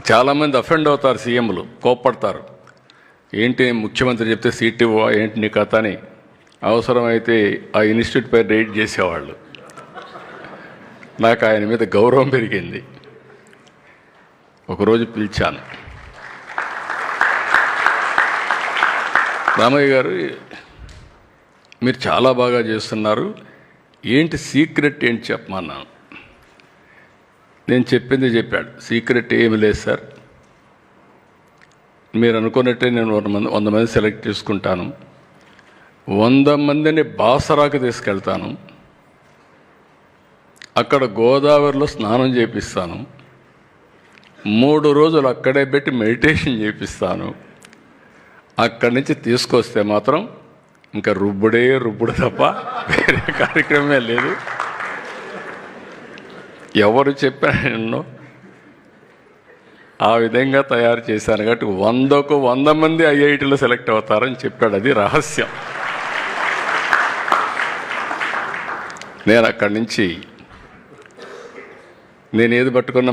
చాలామంది అఫెండ్ అవుతారు, సీఎంలు కోప్పడతారు. ఏంటి ముఖ్యమంత్రి చెప్తే సీట్ ఇవ్వవా, ఏంటి నీ కథ అని అవసరమైతే ఆ ఇన్స్టిట్యూట్ పై రైడ్ చేసేవాళ్ళు. నాకు ఆయన మీద గౌరవం పెరిగింది. ఒకరోజు పిలిచాను, రామయ్య గారు మీరు చాలా బాగా చేస్తున్నారు, ఏంటి సీక్రెట్ ఏంటి చెప్పమన్నాను. నేను చెప్పింది చెప్పాడు. సీక్రెట్ ఏమి లేదు సార్, మీరు అనుకున్నట్టే నేను 100 మంది సెలెక్ట్ చేసుకుంటాను, 100 మందిని బాసరాకు తీసుకెళ్తాను, అక్కడ గోదావరిలో స్నానం చేపిస్తాను, 3 రోజులు అక్కడే పెట్టి మెడిటేషన్ చేపిస్తాను. అక్కడి నుంచి తీసుకొస్తే మాత్రం ఇంకా రుబ్బుడు తప్ప వేరే కార్యక్రమమే లేదు. ఎవరు చెప్పాను ఆ విధంగా తయారు చేశాను కాబట్టి 100కు 100 మంది ఐఐటీలో సెలెక్ట్ అవుతారని చెప్పాడు. అది రహస్యం. నేను అక్కడి నుంచి నేను ఏది పట్టుకున్న